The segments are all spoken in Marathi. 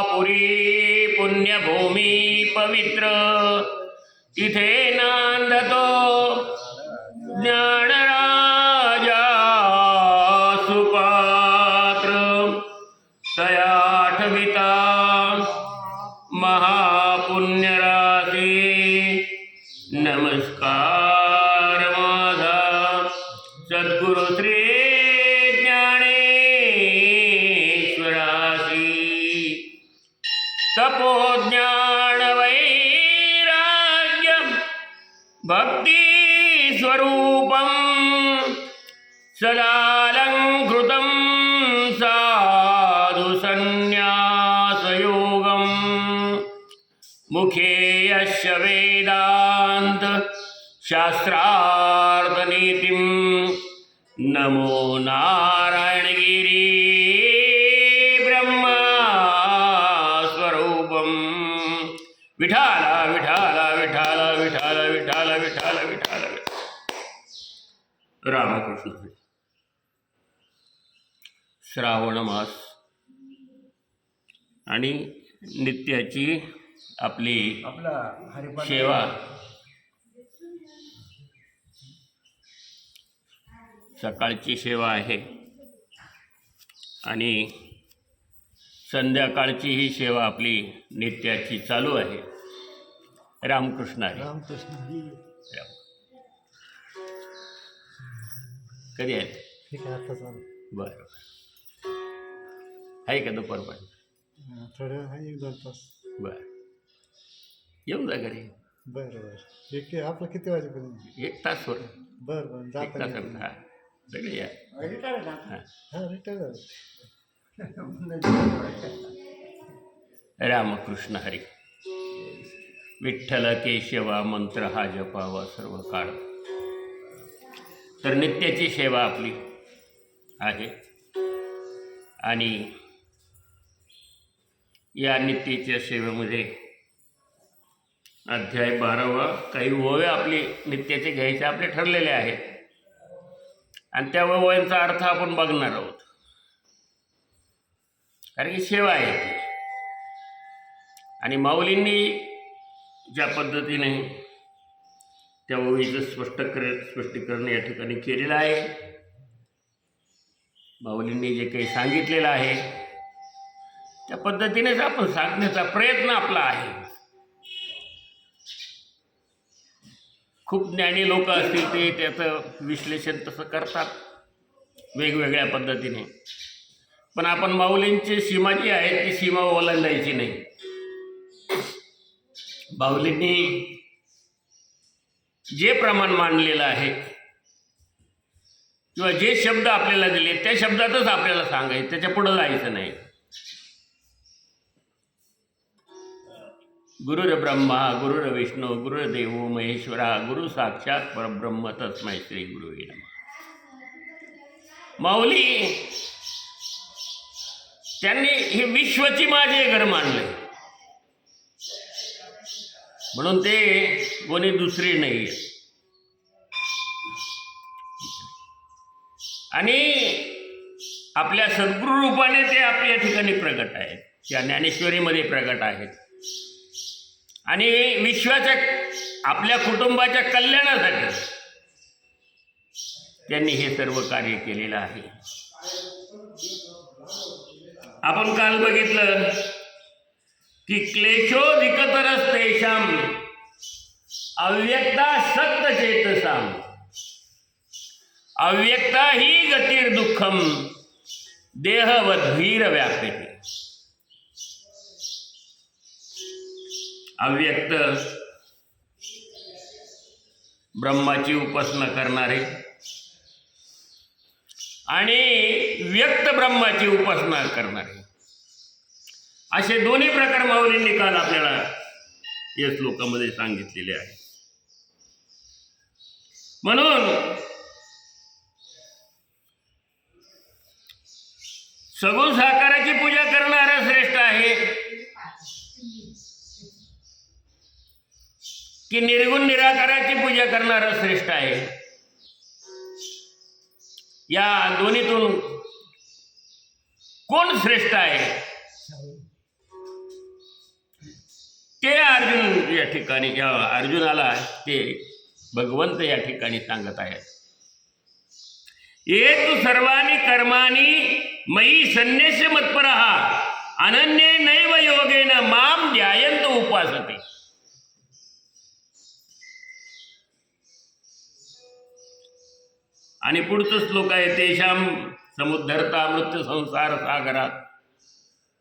पुरी पुण्यभूमी पवित्र तिथे नांदतो ज्ञानराजा सुपात्र तया आठविता महापुण्यराशी नमस्कार माझा सद्गुरु श्री तपोज्ञान वैराग्य भक्ति स्वरूपं सदालंकृतं साधु संन्यास योगं मुखे यस्य वेदांत शास्त्रार्थ नीतिं नमो नारायणगिरी विठाला विठाला विठाला विठाला विठाला विठाला विठाला रामकृष्ण. श्रावण मास आणि नित्याची आपली सेवा सकाळची सेवा आहे आणि संध्याकाळची ही सेवा आपली नित्याची चालू आहे. रामकृष्ण आहे. कधी आहे? बरं आहे का दुपारपर्यंत? बरं येऊन जा घरी. बरं आपलं किती वाजेपर्यंत? 1 तास वर. बरं हा सगळे या. रिटायर रामकृष्ण हरी. विठ्ठल केशवा मंत्र हा जपावा सर्व काळ. तर नित्याची सेवा आपली आहे आणि या नित्याच्या सेवेमध्ये अध्याय 12वा काही ओव्या आपली नित्याचे घ्यायचे आपले ठरलेले आहेत आणि त्या ओव्यांचा अर्थ आपण बघणार आहोत. कारण की सेवा आहे ती आणि माऊलींनी ज्या पद्धतीने त्या ओवीचं स्पष्टीकरण या ठिकाणी केलेलं आहे. माऊलींनी जे काही सांगितलेलं आहे त्या पद्धतीनेच आपण सांगण्याचा प्रयत्न आपला आहे. खूप ज्ञानी लोक असतील ते त्याचं विश्लेषण तसं करतात वेगवेगळ्या पद्धतीने, पण आपण माऊलींची सीमा जी आहे ती सीमा ओलांडायची नाही. माऊलींनी जे प्रमाण मांडलेलं आहे किंवा जे शब्द आपल्याला दिले त्या शब्दातच आपल्याला सांगायचं, त्याच्या पुढं जायचं नाही. गुरुर्ब्रह्मा गुरुर्विष्णू गुरुर्देवो महेश्वरा गुरु साक्षात परब्रह्म तस्मै श्री गुरुवे नमः. माऊली त्यांनी हे विश्वची माझे घर मानले म्हणून ते कोणी दुसरी नाही आहे. आणि आपल्या सद्गुरु रूपाने ते आपल्या ठिकाणी प्रगट आहेत, त्या ज्ञानेश्वरीमध्ये प्रगट आहेत आणि विश्वाच्या आपल्या कुटुंबाच्या कल्याणासाठी त्यांनी हे सर्व कार्य केलेलं आहे. आपण काल बघितलं की क्लेशोधिकतरस्तेषां अव्यक्ता सत्तचेतसां अव्यक्ता ही गतिर्दुःखम देहवद्वीर व्यापते. अव्यक्त ब्रह्माची उपासना करणारे आणि व्यक्त ब्रह्माची उपासना करणारे असे दोन्ही प्रकार माऊलींनी काल आपल्याला या श्लोकामध्ये सांगितलेले आहे. म्हणून सगुण साकाराची पूजा करणारा श्रेष्ठ आहे की निर्गुण निराकाराची पूजा करणारा श्रेष्ठ आहे. या दोन्हीतून कोण श्रेष्ठ आहे ते अर्जुन या ठिकाणी अर्जुनाला ते भगवंत या ठिकाणी सांगत आहेत. ये तु सर्वाणी कर्माणी मयी संन्यस्य मत्परः अनन्ये नैव योगेन माम ध्यायन्त उपासते. आणि पुढचं श्लोक आहे तेषाम समुद्धरता मृत्यू संसार सागरात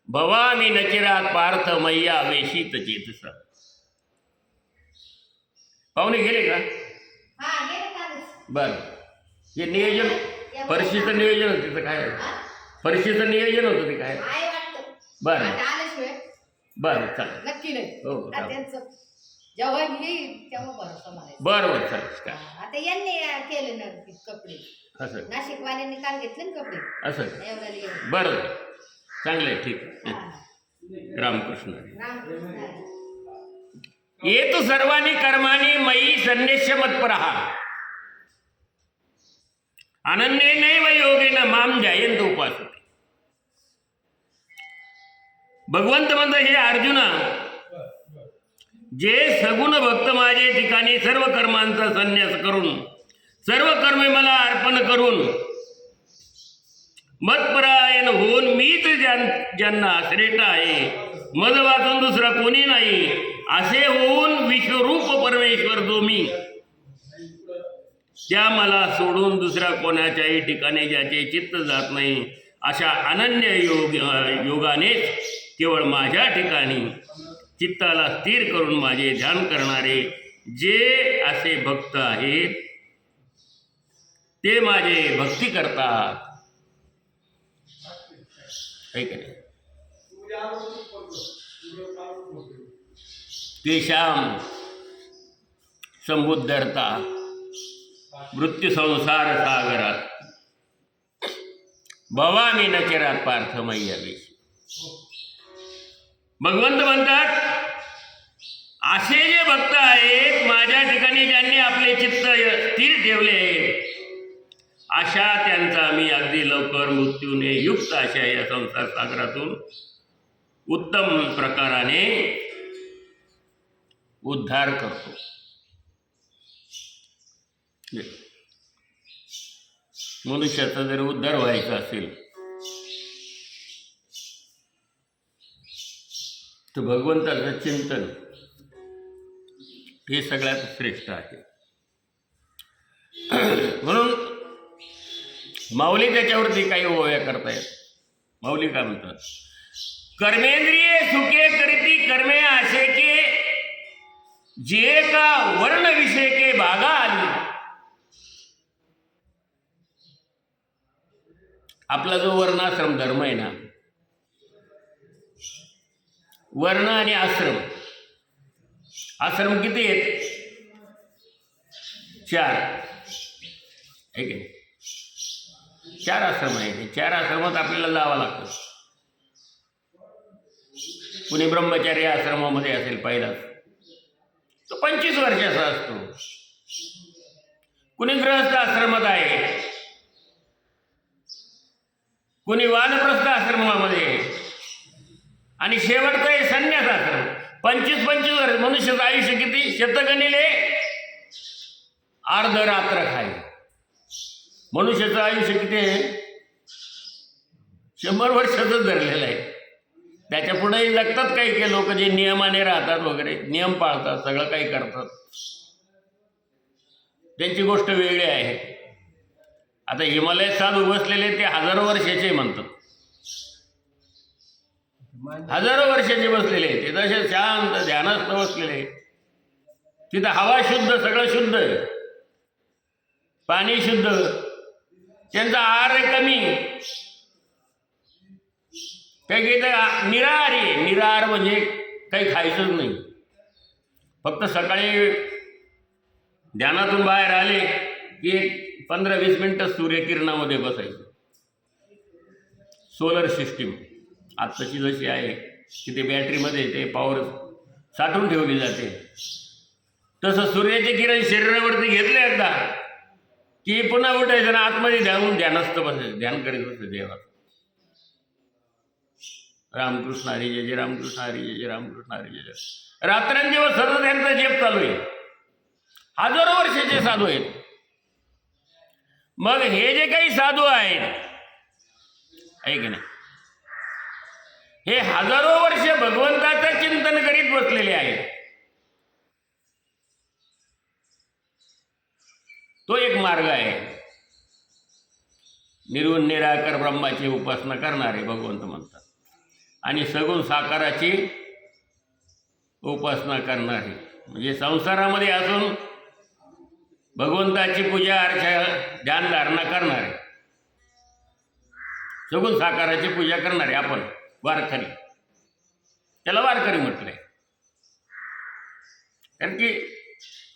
भवामी नचिरात पार्थ मय्या वेशित चेतस. पाहुणे गेले का? बर, हे नियोजन फरशीचं नियोजन होतं तिथं काय? फरशीचं नियोजन होतं ते काय? बर बर चालेल. नक्की नाही. हो जेव्हा येईल तेव्हा भरोसा मारायचा. बरोबर चालेल. काय आता यांनी केले ना कपडे, असं नाशिकवाल्यांनी काल घेतले ना कपडे असं एवढ्याला. बरं चांगलं आहे. ठीक आहे. रामकृष्ण. ये तु सर्वाणी कर्माणी मयी संन्यस्य मत्परः अनन्येनैव योगेन माम ध्यायन्त उपासते. भगवंत म्हणतो हे अर्जुना, जे सगुण भक्त माझे ठिकाणी सर्व कर्मांचा संन्यास करून सर्व कर्मे मला अर्पण करून मतपरायण होऊन मीच ज्यांना श्रेष्ठ आहे, मज वाचून दुसरा कोणी नाही, असे होऊन विश्वरूप परमेश्वर जो मी, त्या मला सोडून दुसऱ्या कोणाच्याही ठिकाणी ज्याचे चित्त जात नाही, अशा अनन्य योगानेच केवळ माझ्या ठिकाणी चित्ताला स्थिर करून माझे ध्यान करणारे जे असे भक्त आहेत ते माझे भक्ती करतात. तेषाम समुद्धरता मृत्यू संसार सागरात भवामी नचिरात पार्थ मय्या वेशी. भगवंत म्हणतात असे जे भक्त आहेत माझ्या ठिकाणी ज्यांनी आपले चित्त स्थिर ठेवले, अशा त्यांचा मी अगदी लवकर मृत्यूने युक्त अशा या संसार सागरातून उत्तम प्रकाराने उद्धार करतो. मनुष्याचा जर उद्धार व्हायचा असेल तर भगवंताचं चिंतन हे सगळ्यात श्रेष्ठ आहे. म्हणून माऊली त्याच्यावरती काही ओव्या करतायत. माऊली काय म्हणतात? कर्मेंद्रिये सुखे करीती कर्मे आशे के जे का वर्ण विषय के बागा आली. आपला जो वर्णाश्रम धर्म आहे ना, वर्ण आणि आश्रम, आश्रम किती आहेत? 4 आहे की नाही? 4 आश्रम आहे. 4 आश्रमात आपल्याला जावं लागतं. कुणी ब्रह्मचारी आश्रमामध्ये असेल पहिला तो 25 वर्षाचा असतो. कुणी गृहस्थ आश्रमात आहे, कुणी वानप्रस्थ आश्रमामध्ये, आणि शेवटचं आहे संन्यास आश्रम. 25 वर्ष. मनुष्याचं आयुष्य किती? शतगणिले अर्ध रात्र खाय. मनुष्याचं आयुष्य किती आहे? 100 वर्षाचं धरलेलं आहे. त्याच्या पुढेही जगतात काही लोक जे नियमाने राहतात वगैरे, नियम पाळतात, सगळं काही करतात, त्यांची गोष्ट वेगळी आहे. आता हिमालयात साधू बसलेले ते हजारो वर्षाचे म्हणतात. हजारो वर्षाचे बसलेले ते तसे शांत ध्यानस्थ बसलेले. तिथं हवा शुद्ध, सगळं शुद्ध आहे, पाणी शुद्ध, त्यांचा आहार कमी, काही काही निराहार आहे. निराहार म्हणजे काही खायचंच नाही. फक्त सकाळी ध्यानातून बाहेर आले की 15-20 मिनटं सूर्यकिरणामध्ये बसायचं. सोलर सिस्टीम आत्ताची जशी आहे की ते बॅटरीमध्ये ते पॉवर साठवून ठेवली जाते, तसं सूर्याचे किरण शरीरावरती घेतले एकदा की पुन्हा उठायचं ना आतमध्ये ध्यानस्थ बसायचं, ध्यान करीत बसायचं देवाचं. रामकृष्ण हरी जय जय रामकृष्ण हरी जय जय रामकृष्ण हरी जय जय. रात्रंदिवस सतत त्यांचा जप चालू आहे. हजारो वर्षाचे साधू आहेत. मग हे जे काही साधू आहेत आहे की नाही, हे हजारो वर्ष भगवंताचं चिंतन करीत बसलेले आहेत. तो एक मार्ग आहे. निर्गुण निराकार ब्रह्माची उपासना करणारे भगवंत म्हणतात, आणि सगुण साकाराची उपासना करणारे म्हणजे संसारामध्ये असून भगवंताची पूजा अर्चा ध्यानधारणा करणारे, सगुण साकाराची पूजा करणारे आपण वारकरी, त्याला वारकरी म्हटलंय. कारण की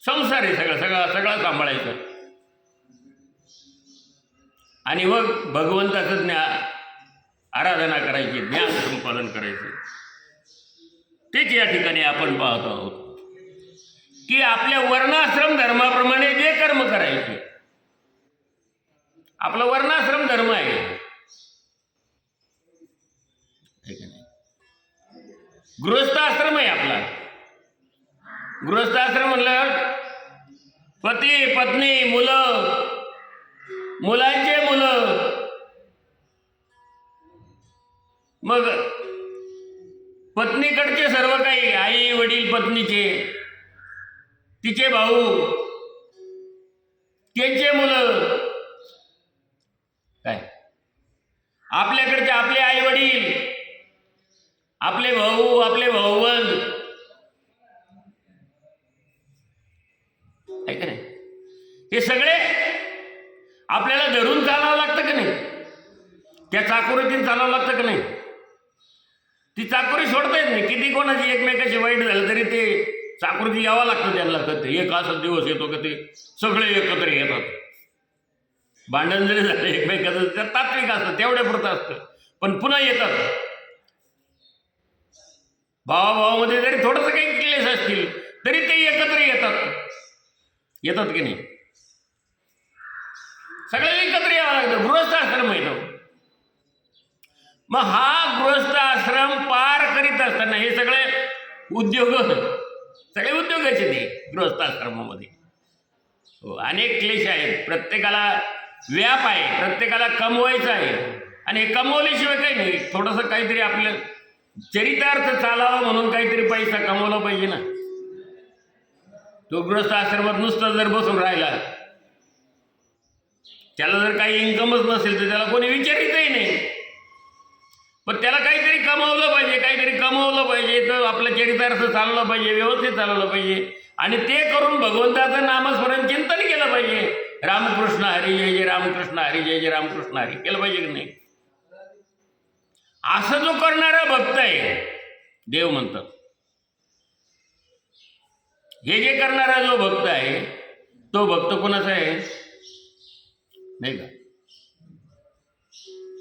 संसार आहे सगळं सांभाळायचं आणि मग भगवंताचं आराधना करायची, ज्ञान संपादन करायचं. तेच या ठिकाणी आपण पाहत आहोत की आपल्या वर्णाश्रम धर्माप्रमाणे जे कर्म करायचे, आपला वर्णाश्रम धर्म आहे. गृहस्थाश्रम आहे आपला. गृहस्थाश्रम म्हणलं पती पत्नी मुलं, मुलांचे मुलं, मग पत्नीकडचे सर्व काही, आई वडील पत्नीचे, तिचे भाऊ, त्यांचे मुलं, काय आपल्याकडचे आपले आई वडील, आपले भाऊ, आपले भाऊबंद, आहे का नाही, हे सगळे आपल्याला धरून चालावं लागतं का नाही? त्या चाकोरीतून चालावं लागतं का नाही? ती चाकोरी सोडता येत नाही. किती कोणाची एकमेकाशी वाईट झालं तरी ते चाकोरीती यावं लागतं त्यांना. कधी एक असा दिवस येतो का ते सगळे एकत्र येतात. भांडण जरी झालं एकमेकाचं तर तात्विक असतं, तेवढ्यापुरतं असतं, पण पुन्हा येतात. भावाभावामध्ये जरी थोडंसं काही क्लेश असतील तरी ते एकत्र येतात की नाही? सगळ्यांनी एकत्र यावं लागतं. गृहस्थ आश्रम येतो. मग हा गृहस्थ आश्रम पार करीत असताना हे सगळे उद्योगाचे ते गृहस्थ आश्रमामध्ये अनेक क्लेश आहेत. प्रत्येकाला व्याप आहे, प्रत्येकाला कमवायचं आहे, आणि हे कमवल्याशिवाय काही नाही. थोडंसं काहीतरी आपलं चरितार्थ चालावं म्हणून काहीतरी पैसा कमवला पाहिजे ना. तो गृहस्थ आश्रमात नुसतं जर बसून राहिला, त्याला जर काही इन्कमच नसेल तर त्याला कोणी विचारितही नाही. पण त्याला काहीतरी कमवलं पाहिजे, तर आपलं चरितार्थ चाललं पाहिजे, व्यवस्थित चालवलं पाहिजे, आणि ते करून भगवंताचं नामस्मरण चिंतन केलं पाहिजे. रामकृष्ण हरी जय जय रामकृष्ण हरी जय जय रामकृष्ण हरी केलं पाहिजे की नाही? असं जो करणारा भक्त आहे देव म्हणतात. हे जे करणारा जो भक्त आहे तो भक्त कोणाचा आहे नाही का?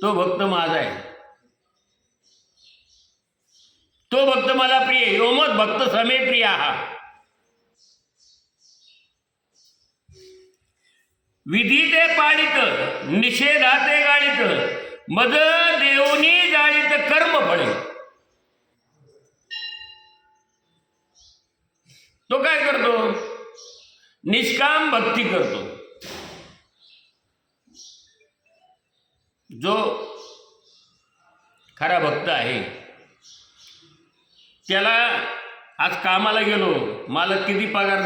तो भक्त माझा आहे. तो भक्त मला प्रिय. योमत भक्त समे प्रिय हा. विधी ते पाडित, निषेधाते गाडित, मद देवनी जाळीत कर्म फळे. तो काय करतो? निष्काम भक्ती करतो. जो खरा भक्त आहे त्याला आज कामाला गेलो, मालक किती पगार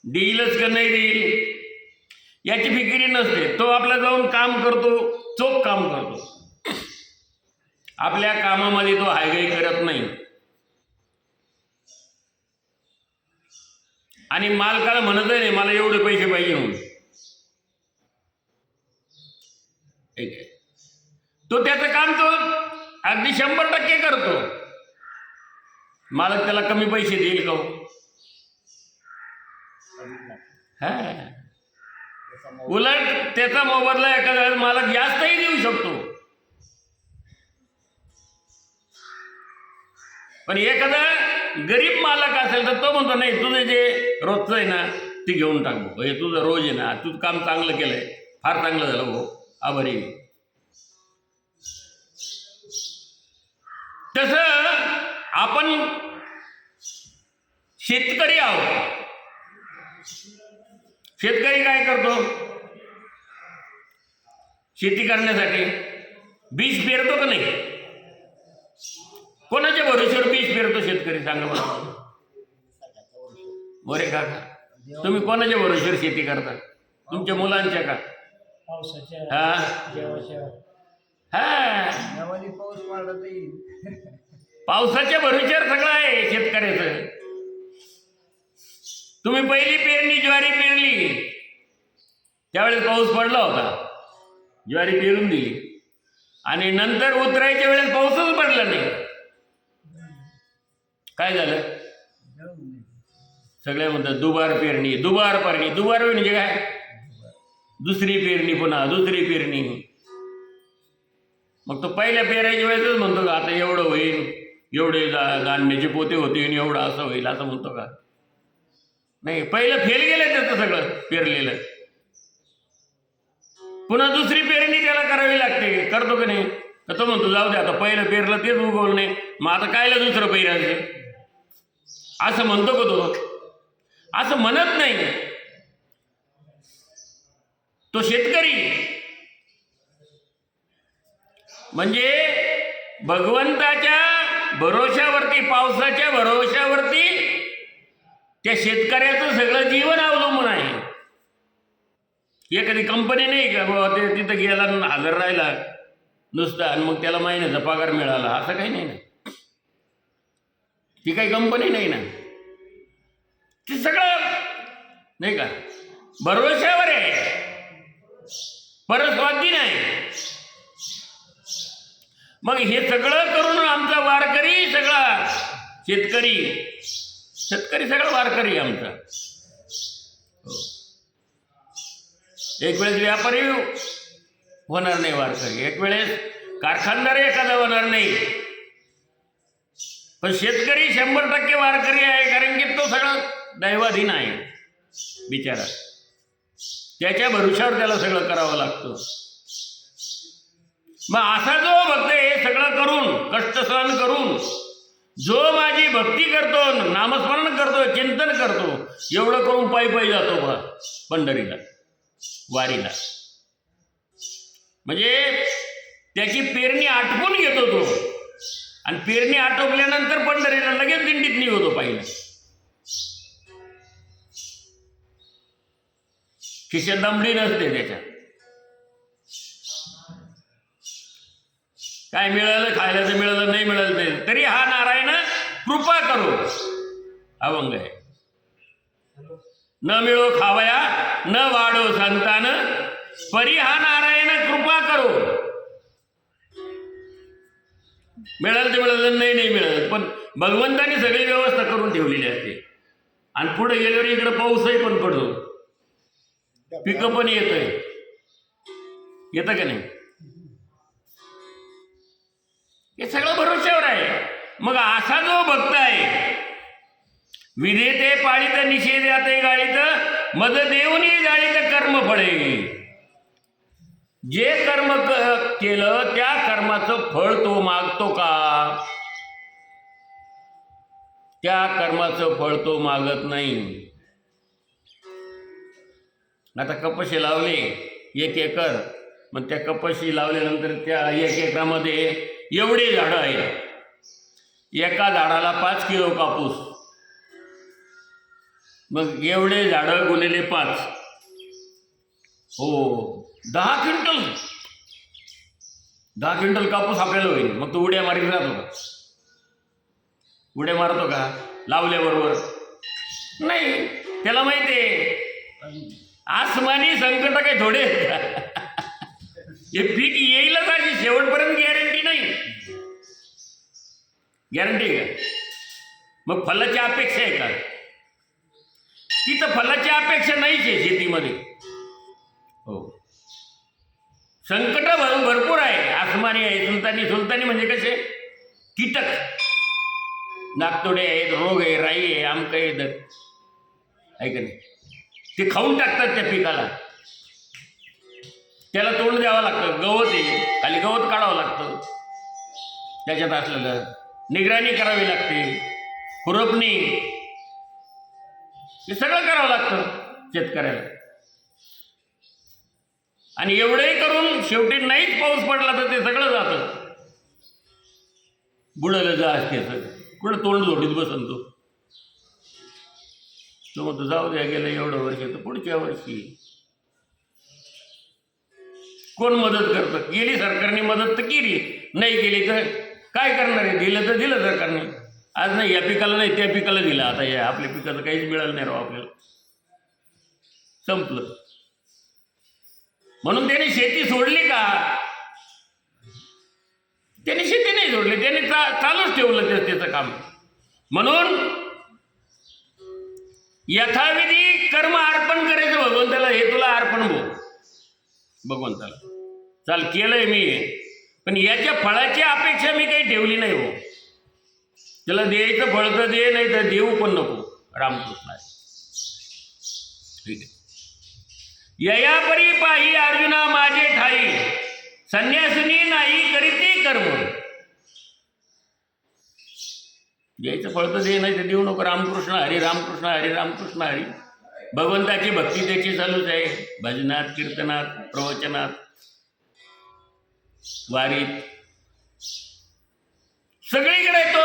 देईलच का नाही देईल याची फिकिरी नसते. तो आपला जाऊन काम करतो, चोख काम करतो. आपल्या कामामध्ये तो हायगाई करत नाही, आणि मालकाला म्हणतही नाही मला एवढे पैसे पाहिजे म्हणून. ठीक आहे, तो त्याचं काम तो अगदी 100% करतो. मालक त्याला कमी पैसे देईल का? उलट त्याचा मोबदला एखाद्या वेळेस मालक जास्तही देऊ शकतो. पण एखादा गरीब मालक असेल तर तो म्हणतो नाही तुझं जे रोजचं आहे ना ते घेऊन टाकू, हे तुझं रोज आहे ना, तुझं काम चांगलं केलंय, फार चांगलं झालं भाऊ, आभारी. आपण शेतकरी आहोत. शेतकरी काय करतो? शेती करण्यासाठी बीज पेरतो का नाही? कोणाच्या भरोश्यावर बीज पेरतो शेतकरी? सांगा बरं. बरे काका, तुम्ही कोणाच्या भरोश्यावर शेती करता? तुमच्या मुलांच्या का? पावसाच्या हा जेवाच्या हा गावाली पाऊस पडला तर येईल. पावसाच्या भरोश्यावर सगळं आहे शेतकऱ्याचं. तुम्ही पहिली पेरणी ज्वारी पेरली, त्यावेळेस पाऊस पडला होता, ज्वारी पेरून दिली, आणि नंतर उतरायच्या वेळेस पाऊसच पडला नाही. काय झालं? सगळे म्हणतात दुबार पेरणी, दुबार पेरणी. दुबार म्हणजे काय? दुसरी पेरणी, पुन्हा दुसरी पेरणी. मग तो पहिल्या पेरायच्या वेळेसच म्हणतो का आता एवढं होईल, एवढे धान्याचे पोते होतील, एवढं असं होईल, असं म्हणतो का? नाही, पहिलं फेल गेलं त्याचं सगळं पेरलेलं. पुन्हा दुसरी पेरणी त्याला करावी लागते. करतो का नाही? तर तो म्हणतो जाऊ दे, आता पहिलं पेरलं तेच उगवलं नाही, मग आता कायला दुसरं पेरायचं, असं म्हणतो का तो? असं म्हणत नाही. तो शेतकरी म्हणजे भगवंताच्या भरोशावरती, पावसाच्या भरोशावरती त्या शेतकऱ्याचं सगळं जीवन अवलंबून आहे. एखादी कंपनी नाही का बाबा ते तिथं गेला, हजर राहिला नुसता आणि मग त्याला महिन्याचा पगार मिळाला, असं काही नाही ना. ती काही कंपनी नाही ना. ती सगळं नाही का भरोश्यावर आहे, परस्वाधीन आहे. मग हे सगळं करून आमचा वारकरी सगळा शेतकरी सगळा वारकरी आमचा. एक वेळेस व्यापारी होणार नाही वारकरी, एक वेळेस कारखानदार एखादा होणार नाही, पण शेतकरी 100% वारकरी आहे. कारण की तो सगळा दैवाधीन आहे बिचारा. त्याच्या भरोशावर त्याला सगळं करावं लागतं. मग असा जो भक्त हे सगळं करून, कष्ट सहन करून, जो माझी भक्ती करतो, नामस्मरण करतो, चिंतन करतो, एवढं करून पायी जातो बा पंढरीला, वारीला. म्हणजे त्याची पेरणी आटपून घेतो तो, आणि पेरणी आटोपल्यानंतर पंढरीला लगेच दिंडीत निघतो पाहिलं. खिशात दमडी नसते त्याच्या. काय मिळालं खायला तर मिळालं, नाही मिळालं नाही, तरी हा नारायण कृपा करो. अभंग आहे. न मिळो खावया न वाढो संतान, परी हा नारायण कृपा करो. मिळालं ते मिळालं, नाही मिळालं, पण भगवंताने सगळी व्यवस्था करून ठेवलेली असते. आणि पुढे गेल्यावर इकडे पाऊसही पण पडतो, पिकं पण येतं का नाही? हे सगळं भरोश्यावर आहे. मग असा जो भक्त आहे, विधेते पाळीत निषेधाते गाळीत, मद देऊनी जाळीत कर्म फळे. जे कर्म केलं त्या कर्माचं फळ तो मागतो का? त्या कर्माचं फळ तो मागत नाही. आता कपाशी लावली 1 एकर, मग त्या कपाशी लावल्यानंतर त्या 1 एकरामध्ये एवढे झाडं आहेत, एका झाडाला 5 किलो कापूस, मग एवढे झाडं गुणिले 5, हो 10 क्विंटल कापूस आपल्याला होईल. मग तो उड्या मारीत राहतो का? उड्या मारतो का लावल्याबरोबर? नाही. त्याला माहिती आहे आसमानी संकट काही थोडे हे पीक येईलच, अशी शेवटपर्यंत गॅरंटी नाही. गॅरंटी का? मग फलाची अपेक्षा आहे का? तिथं फलाची अपेक्षा नाहीच आहे शेतीमध्ये. हो, संकट भरपूर आहे, आसमानी आहे, सुलतानी म्हणजे कसे कीटक, नागतोडे आहेत, रोग आहे, राई आहे, आमकं आहे, आहे का नाही? ते खाऊन टाकतात त्या पिकाला. त्याला तोंड द्यावं लागतं. गवत आहे, खाली गवत काढावं लागतं त्याच्यात असलेलं, निगराणी करावी लागते, खुरपणी, हे सगळं करावं लागतं शेतकऱ्याला. आणि एवढंही करून शेवटी नाहीच पाऊस पडला तर ते सगळं जातं, बुडालं जा असते सगळं. कुठं तोंड जोडीत बसन तो म्हणतो जाऊ द्या, गेलं एवढं वर्ष तर पुढच्या वर्षी. कोण मदत करतं? गेली सरकारने मदत तर केली, नाही केली तर काय करणार आहे? दिलं तर दिलं सरकारने. आज नाही या पिकाला नाही त्या पिकाला दिलं, आता या आपल्या पिकाचं काहीच मिळालं नाही राव आपल्याला, संपलं. म्हणून त्याने शेती सोडली का? त्याने शेती नाही सोडली, त्याने चालूच ठेवलं त्याचं काम. म्हणून यथाविधी कर्म अर्पण करायचं भगवंताला, हे तुला अर्पण भाऊ भगवंताला. चाल केलंय मी, पण याच्या फळाची अपेक्षा मी काही ठेवली नाही हो. त्याला द्यायचं फळ तर दे, नाही तर देऊ पण नको. रामकृष्ण. ठीक आहे. ययापरी पाही अर्जुना माझे ठाई, संन्यासिनी नाही करीती कर्म. द्यायचं फळ तर दे, नाही तर देऊ नको. रामकृष्ण हरी, रामकृष्ण हरी, रामकृष्ण हरी. भगवंताची भक्ती त्याची चालूच आहे, भजनात, कीर्तनात, प्रवचनात, वारीत, सगळीकडे तो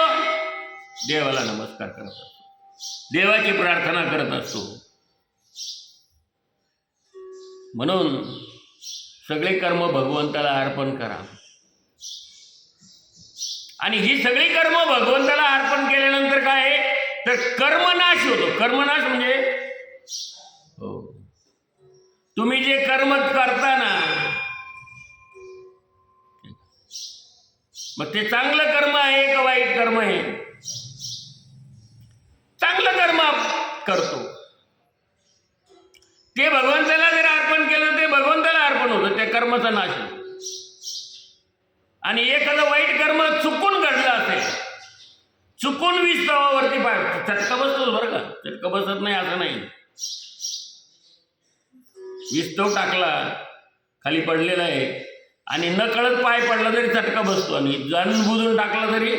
देवाला नमस्कार करत असतो, देवाची प्रार्थना करत असतो. म्हणून सगळे कर्म भगवंताला अर्पण करा. आणि ही सगळी कर्म भगवंताला अर्पण केल्यानंतर काय आहे तर कर्मनाश होतो. कर्मनाश म्हणजे हो, तुम्ही जे कर्म करता ना, मग ते चांगलं कर्म आहे का वाईट कर्म आहे? चांगलं कर्म करतो ते भगवंताला जर अर्पण केलं ते भगवंताला अर्पण होतं, त्या कर्माचा नाश होतो. आणि एखादं वाईट कर्म चुकून घडलं असेल, चुकून 20 तवावरती चटका बसतो बरं का, चटका बसत नाही असं नाही. 20 तव टाकला, खाली पडलेला आहे आणि न कळत पाय पडला तरी चटका बसतो, आणि जाणून बुजून टाकला तरी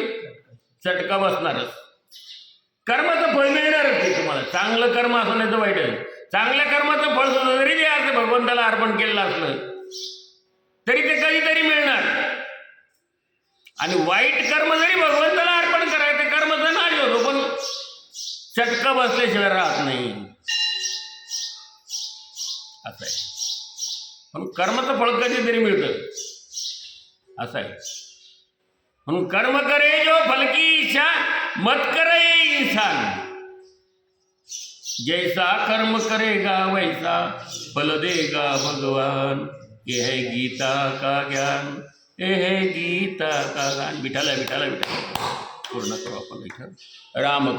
चटका बसणारच. कर्माचं फळ मिळणारच ते तुम्हाला, चांगलं कर्म असं नाही तर वाईट आहे. चांगल्या कर्माचं फळ सुद्धा जरी ते असं भगवंताला अर्पण केलेलं असलं तरी ते कधीतरी मिळणार. आणि वाईट कर्म जरी भगवंताला अर्पण करायचं, कर्माचा नाश होतो, पण चटका बसल्याशिवाय राहत नाही, असं आहे. म्हणून कर्माचं फळ कधीतरी मिळतं, असं आहे. म्हणून कर्म करे जो फल की इच्छा, मत करे इंसान. जैसा कर्म करेगा वैसा फल देगा भगवान. ये है गीता का ज्ञान, ये है गीता का ज्ञान. विठाला विठाला विठाला. पूर्ण करू आपण विठ्ठल राम.